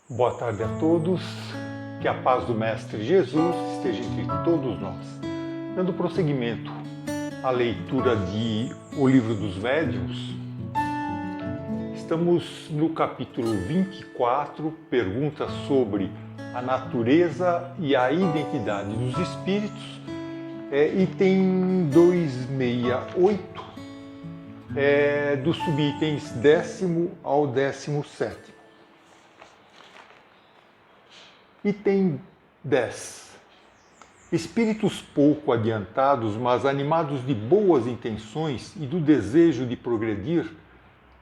Boa tarde a todos, que a paz do Mestre Jesus esteja entre todos nós. Dando prosseguimento à leitura de O Livro dos Médiuns, estamos no capítulo 24, perguntas sobre a natureza e a identidade dos espíritos, item 268, dos subitens 10º ao 17º. Item 10. Espíritos pouco adiantados, mas animados de boas intenções e do desejo de progredir,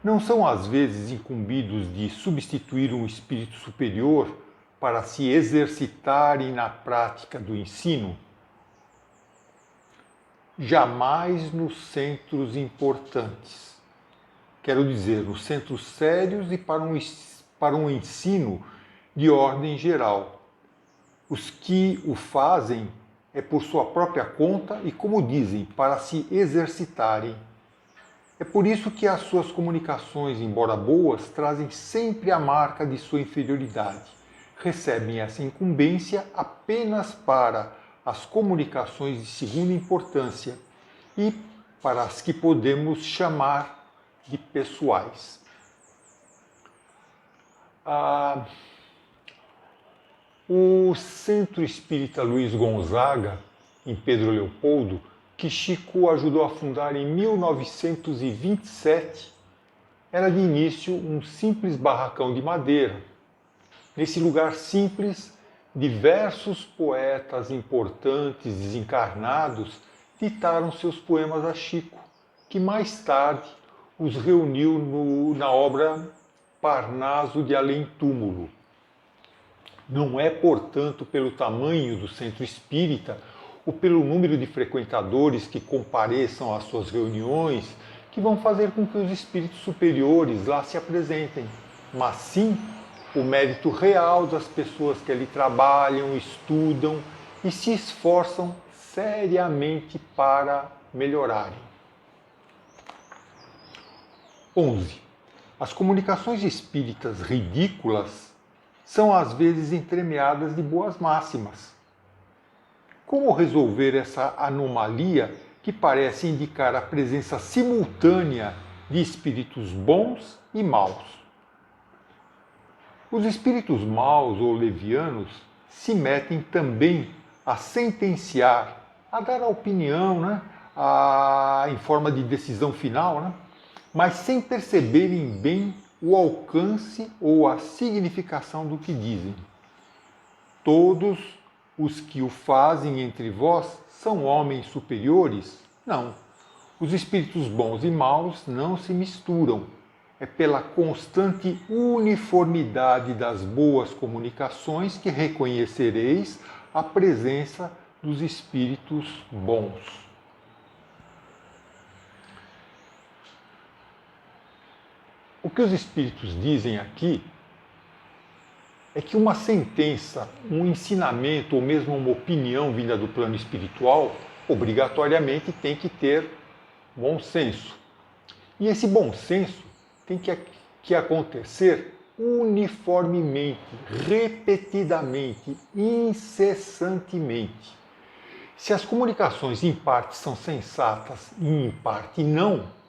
não são às vezes incumbidos de substituir um espírito superior para se exercitarem na prática do ensino? Jamais nos centros importantes. Quero dizer, nos centros sérios e para um ensino de ordem geral. Os que o fazem é por sua própria conta e, como dizem, para se exercitarem. É por isso que as suas comunicações, embora boas, trazem sempre a marca de sua inferioridade. Recebem essa incumbência apenas para as comunicações de segunda importância e para as que podemos chamar de pessoais. O Centro Espírita Luiz Gonzaga, em Pedro Leopoldo, que Chico ajudou a fundar em 1927, era de início um simples barracão de madeira. Nesse lugar simples, diversos poetas importantes desencarnados ditaram seus poemas a Chico, que mais tarde os reuniu na obra Parnaso de Além Túmulo. Não é, portanto, pelo tamanho do centro espírita ou pelo número de frequentadores que compareçam às suas reuniões que vão fazer com que os espíritos superiores lá se apresentem, mas sim o mérito real das pessoas que ali trabalham, estudam e se esforçam seriamente para melhorarem. 11. As comunicações espíritas ridículas são às vezes entremeadas de boas máximas. Como resolver essa anomalia que parece indicar a presença simultânea de espíritos bons e maus? Os espíritos maus ou levianos se metem também a sentenciar, a dar a opinião, em forma de decisão final, mas sem perceberem bem o alcance ou a significação do que dizem. Todos os que o fazem entre vós são homens superiores? Não. Os espíritos bons e maus não se misturam. É pela constante uniformidade das boas comunicações que reconhecereis a presença dos espíritos bons. O que os espíritos dizem aqui é que uma sentença, um ensinamento ou mesmo uma opinião vinda do plano espiritual, obrigatoriamente tem que ter bom senso. E esse bom senso tem que acontecer uniformemente, repetidamente, incessantemente. Se as comunicações em parte são sensatas e em parte não,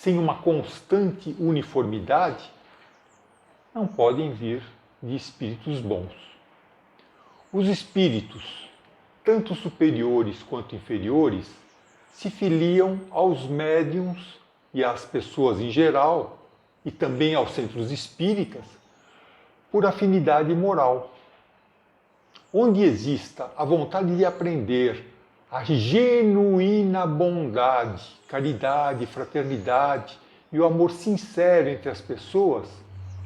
sem uma constante uniformidade, não podem vir de espíritos bons. Os espíritos, tanto superiores quanto inferiores, se filiam aos médiuns e às pessoas em geral, e também aos centros espíritas, por afinidade moral. Onde exista a vontade de aprender, a genuína bondade, caridade, fraternidade e o amor sincero entre as pessoas,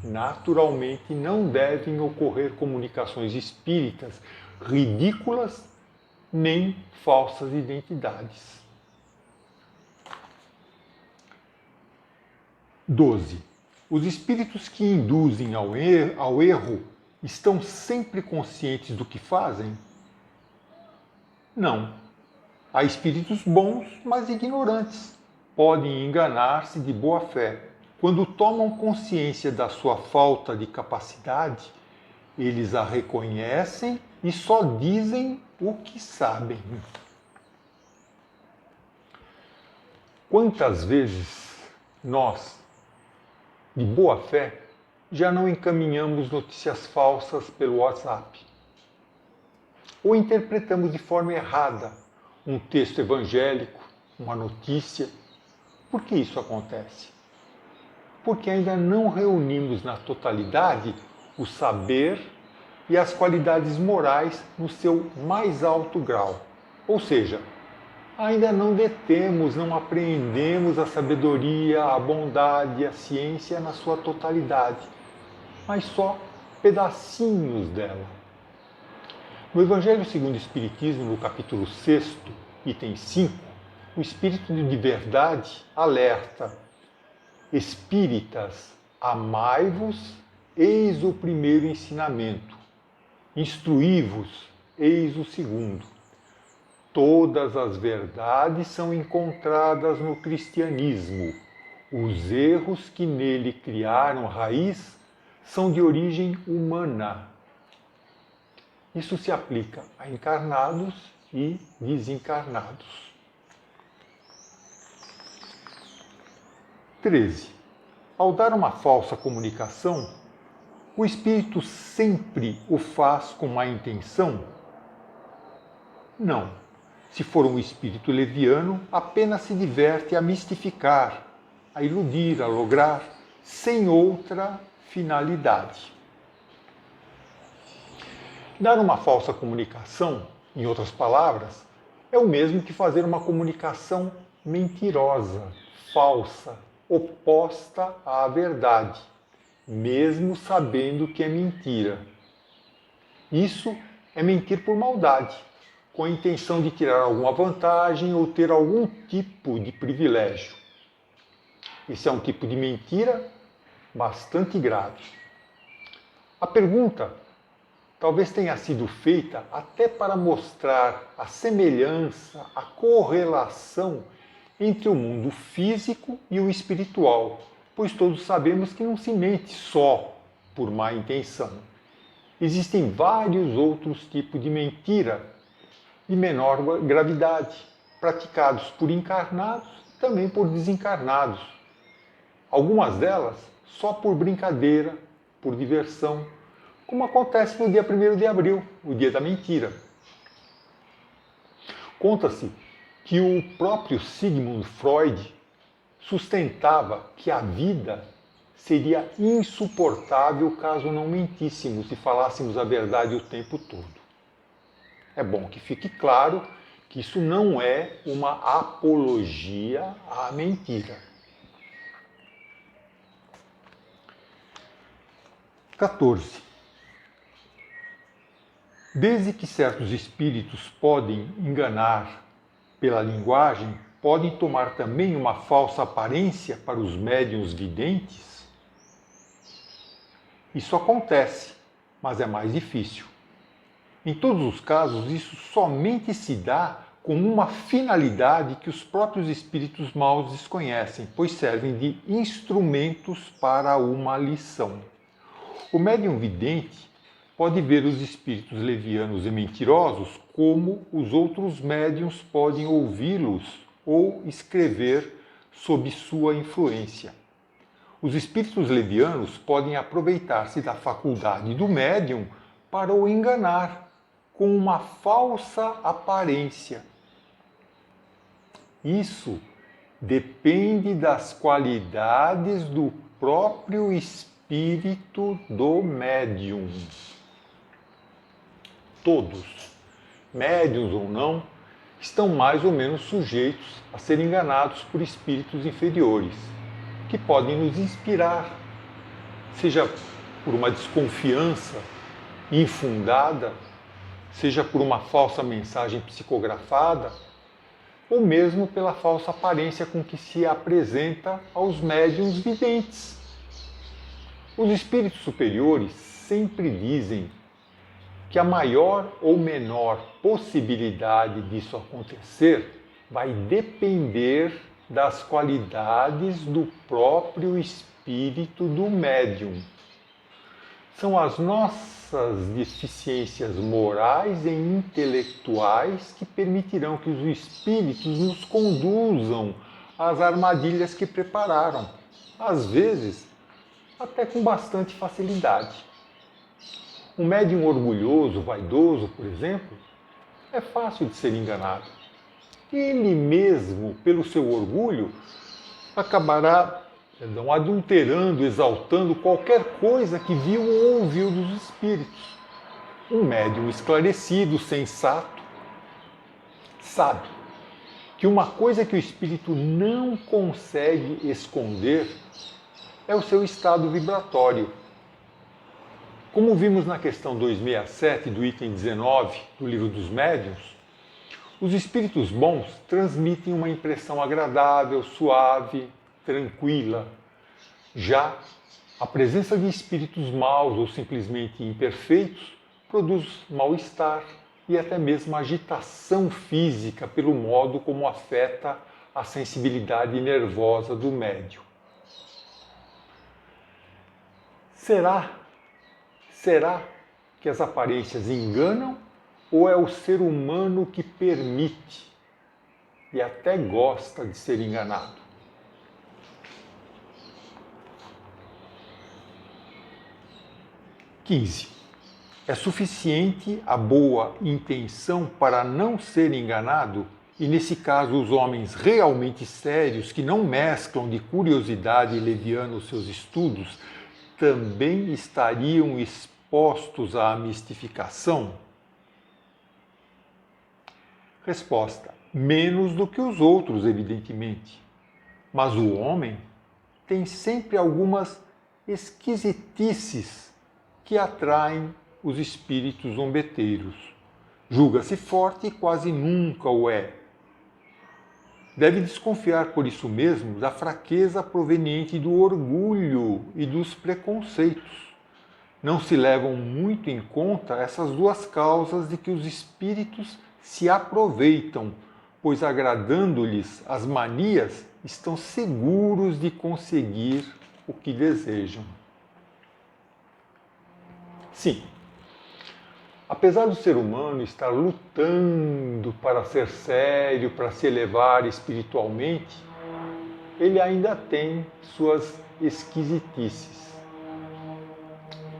naturalmente não devem ocorrer comunicações espíritas ridículas nem falsas identidades. 12. Os espíritos que induzem ao erro estão sempre conscientes do que fazem? Não. Há espíritos bons, mas ignorantes. Podem enganar-se de boa fé. Quando tomam consciência da sua falta de capacidade Eles a reconhecem e só dizem o que sabem. Quantas vezes nós, de boa fé, já não encaminhamos notícias falsas pelo WhatsApp? Ou interpretamos de forma errada um texto evangélico, uma notícia? Por que isso acontece? Porque ainda não reunimos na totalidade o saber e as qualidades morais no seu mais alto grau. Ou seja, ainda não detemos, não apreendemos a sabedoria, a bondade, a ciência na sua totalidade, mas só pedacinhos dela. No Evangelho segundo o Espiritismo, no capítulo 6, item 5, o Espírito de Verdade alerta: Espíritas, amai-vos, eis o primeiro ensinamento. Instruí-vos, eis o segundo. Todas as verdades são encontradas no cristianismo. Os erros que nele criaram raiz são de origem humana. Isso se aplica a encarnados e desencarnados. 13. Ao dar uma falsa comunicação, o espírito sempre o faz com má intenção? Não. Se for um espírito leviano, apenas se diverte a mistificar, a iludir, a lograr, sem outra finalidade. Dar uma falsa comunicação, em outras palavras, é o mesmo que fazer uma comunicação mentirosa, falsa, oposta à verdade, mesmo sabendo que é mentira. Isso é mentir por maldade, com a intenção de tirar alguma vantagem ou ter algum tipo de privilégio. Esse é um tipo de mentira bastante grave. A pergunta talvez tenha sido feita até para mostrar a semelhança, a correlação entre o mundo físico e o espiritual, pois todos sabemos que não se mente só por má intenção. Existem vários outros tipos de mentira de menor gravidade, praticados por encarnados e também por desencarnados. Algumas delas só por brincadeira, por diversão, como acontece no dia 1º de abril, o dia da mentira. Conta-se que o próprio Sigmund Freud sustentava que a vida seria insuportável caso não mentíssemos e falássemos a verdade o tempo todo. É bom que fique claro que isso não é uma apologia à mentira. 14. Desde que certos espíritos podem enganar pela linguagem, podem tomar também uma falsa aparência para os médiuns videntes? Isso acontece, mas é mais difícil. Em todos os casos, isso somente se dá com uma finalidade que os próprios espíritos maus desconhecem, pois servem de instrumentos para uma lição. O médium vidente pode ver os espíritos levianos e mentirosos como os outros médiuns podem ouvi-los ou escrever sob sua influência. Os espíritos levianos podem aproveitar-se da faculdade do médium para o enganar com uma falsa aparência. Isso depende das qualidades do próprio espírito do médium. Todos, médiuns ou não, estão mais ou menos sujeitos a serem enganados por espíritos inferiores, que podem nos inspirar, seja por uma desconfiança infundada, seja por uma falsa mensagem psicografada, ou mesmo pela falsa aparência com que se apresenta aos médiuns videntes. Os espíritos superiores sempre dizem que a maior ou menor possibilidade disso acontecer vai depender das qualidades do próprio espírito do médium. São as nossas deficiências morais e intelectuais que permitirão que os espíritos nos conduzam às armadilhas que prepararam, às vezes até com bastante facilidade. Um médium orgulhoso, vaidoso, por exemplo, é fácil de ser enganado. Ele mesmo, pelo seu orgulho, acabará adulterando, exaltando qualquer coisa que viu ou ouviu dos espíritos. Um médium esclarecido, sensato, sabe que uma coisa que o espírito não consegue esconder é o seu estado vibratório. Como vimos na questão 267 do item 19 do Livro dos Médiuns, os espíritos bons transmitem uma impressão agradável, suave, tranquila. Já a presença de espíritos maus ou simplesmente imperfeitos produz mal-estar e até mesmo agitação física pelo modo como afeta a sensibilidade nervosa do médium. Será que as aparências enganam ou é o ser humano que permite e até gosta de ser enganado? É suficiente a boa intenção para não ser enganado? E nesse caso, os homens realmente sérios, que não mesclam de curiosidade e leviano os seus estudos, também estariam expostos à mistificação? Resposta: menos do que os outros, evidentemente. Mas o homem tem sempre algumas esquisitices que atraem os espíritos zombeteiros. Julga-se forte e quase nunca o é. Deve desconfiar por isso mesmo da fraqueza proveniente do orgulho e dos preconceitos. Não se levam muito em conta essas duas causas de que os espíritos se aproveitam, pois agradando-lhes as manias, estão seguros de conseguir o que desejam. Sim, apesar do ser humano estar lutando para ser sério, para se elevar espiritualmente, ele ainda tem suas esquisitices.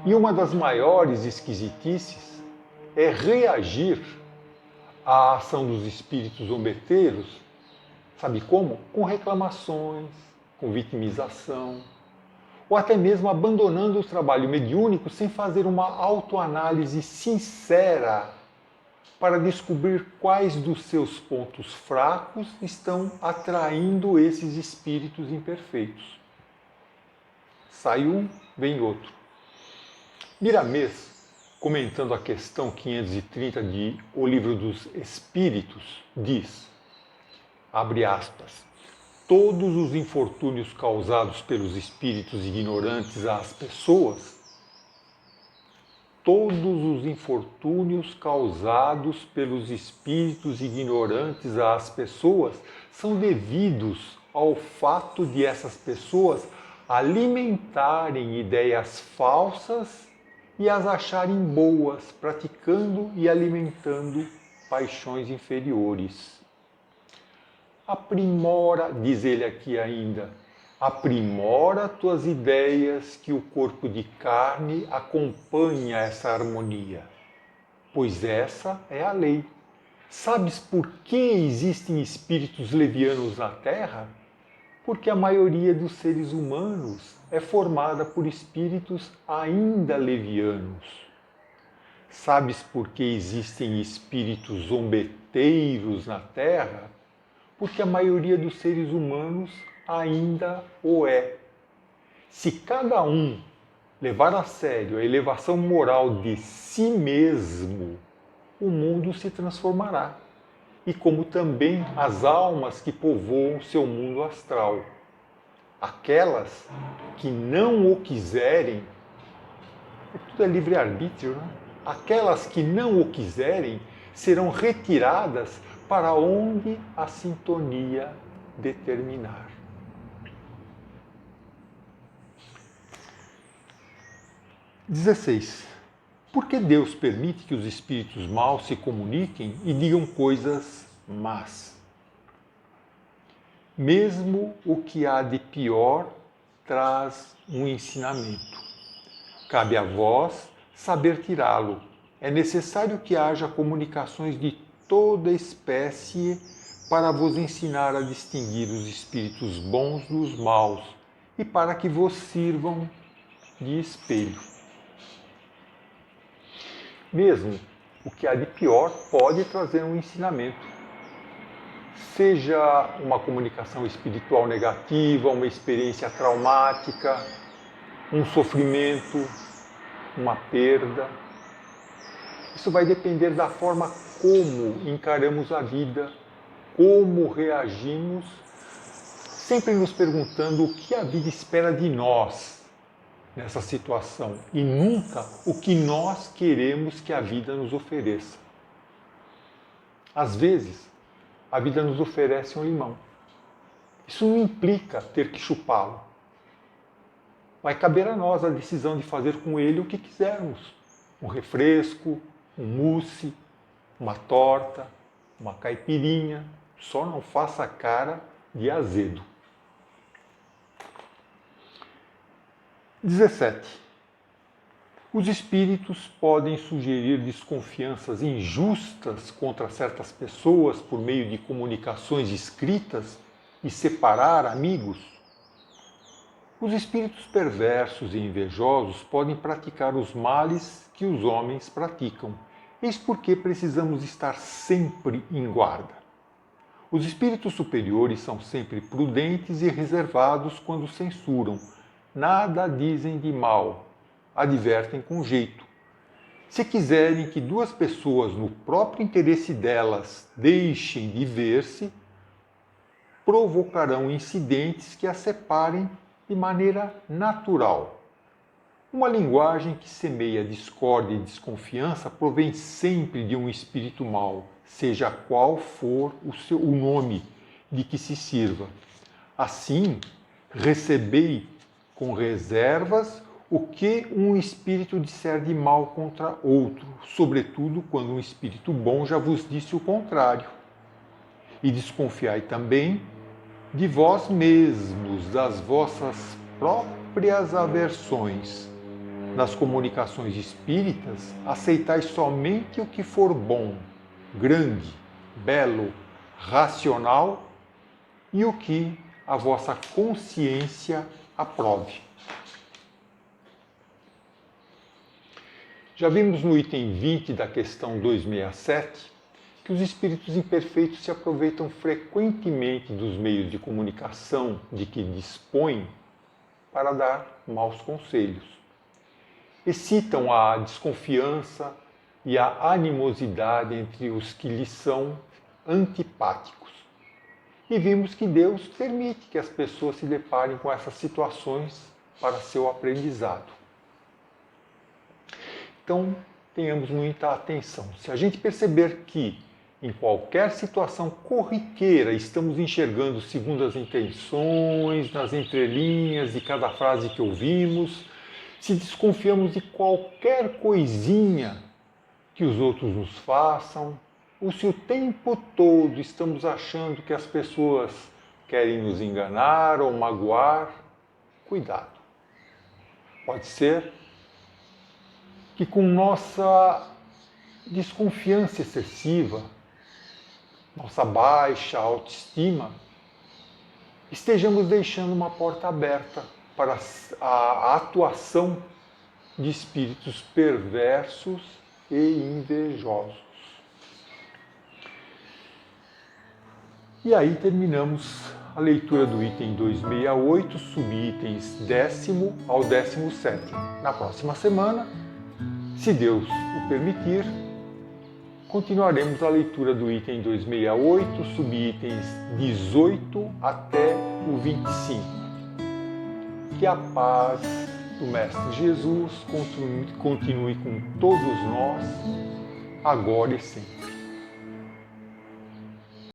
E uma das maiores esquisitices é reagir à ação dos espíritos zombeteiros, sabe como? Com reclamações, com vitimização, ou até mesmo abandonando o trabalho mediúnico sem fazer uma autoanálise sincera para descobrir quais dos seus pontos fracos estão atraindo esses espíritos imperfeitos. Sai um, vem outro. Miramês, comentando a questão 530 de O Livro dos Espíritos, diz, abre aspas, todos os infortúnios causados pelos espíritos ignorantes às pessoas, todos os infortúnios causados pelos espíritos ignorantes às pessoas são devidos ao fato de essas pessoas alimentarem ideias falsas e as acharem boas, praticando e alimentando paixões inferiores. Aprimora, diz ele aqui ainda, aprimora tuas ideias que o corpo de carne acompanha essa harmonia, pois essa é a lei. Sabes por que existem espíritos levianos na Terra? Porque a maioria dos seres humanos é formada por espíritos ainda levianos. Sabes por que existem espíritos zombeteiros na Terra? Porque a maioria dos seres humanos ainda o é. Se cada um levar a sério a elevação moral de si mesmo, o mundo se transformará. E como também as almas que povoam seu mundo astral. Aquelas que não o quiserem, tudo é livre-arbítrio, né? Aquelas que não o quiserem serão retiradas para onde a sintonia determinar. 16. Por que Deus permite que os espíritos maus se comuniquem e digam coisas más? Mesmo o que há de pior traz um ensinamento. Cabe a vós saber tirá-lo. É necessário que haja comunicações de toda espécie para vos ensinar a distinguir os espíritos bons dos maus e para que vos sirvam de espelho. Mesmo o que há de pior pode trazer um ensinamento. Seja uma comunicação espiritual negativa, uma experiência traumática, um sofrimento, uma perda. Isso vai depender da forma como encaramos a vida, como reagimos, sempre nos perguntando o que a vida espera de nós nessa situação e nunca o que nós queremos que a vida nos ofereça. Às vezes, a vida nos oferece um limão. Isso não implica ter que chupá-lo. Vai caber a nós a decisão de fazer com ele o que quisermos. Um refresco, um mousse, uma torta, uma caipirinha. Só não faça cara de azedo. 17. Os espíritos podem sugerir desconfianças injustas contra certas pessoas por meio de comunicações escritas e separar amigos. Os espíritos perversos e invejosos podem praticar os males que os homens praticam. Eis porque precisamos estar sempre em guarda. Os espíritos superiores são sempre prudentes e reservados quando censuram. Nada dizem de mal, advertem com jeito. Se quiserem que duas pessoas, no próprio interesse delas, deixem de ver-se, provocarão incidentes que as separem de maneira natural. Uma linguagem que semeia discórdia e desconfiança provém sempre de um espírito mau, seja qual for o nome de que se sirva. Assim, recebei com reservas o que um espírito disser de mal contra outro, sobretudo quando um espírito bom já vos disse o contrário. E desconfiai também de vós mesmos, das vossas próprias aversões. Nas comunicações espíritas, aceitai somente o que for bom, grande, belo, racional e o que a vossa consciência aprove. Já vimos no item 20 da questão 267 que os espíritos imperfeitos se aproveitam frequentemente dos meios de comunicação de que dispõem para dar maus conselhos. Excitam a desconfiança e a animosidade entre os que lhes são antipáticos. E vimos que Deus permite que as pessoas se deparem com essas situações para seu aprendizado. Então, tenhamos muita atenção. Se a gente perceber que, em qualquer situação corriqueira, estamos enxergando segundo as intenções, nas entrelinhas de cada frase que ouvimos, se desconfiamos de qualquer coisinha que os outros nos façam, ou se o tempo todo estamos achando que as pessoas querem nos enganar ou magoar, cuidado. Pode ser que com nossa desconfiança excessiva, nossa baixa autoestima, estejamos deixando uma porta aberta para a atuação de espíritos perversos e invejosos. E aí terminamos a leitura do item 268, subitens 10º ao 17º. Na próxima semana, se Deus o permitir, continuaremos a leitura do item 268, subitens 18 até o 25. Que a paz do Mestre Jesus continue com todos nós, agora e sempre.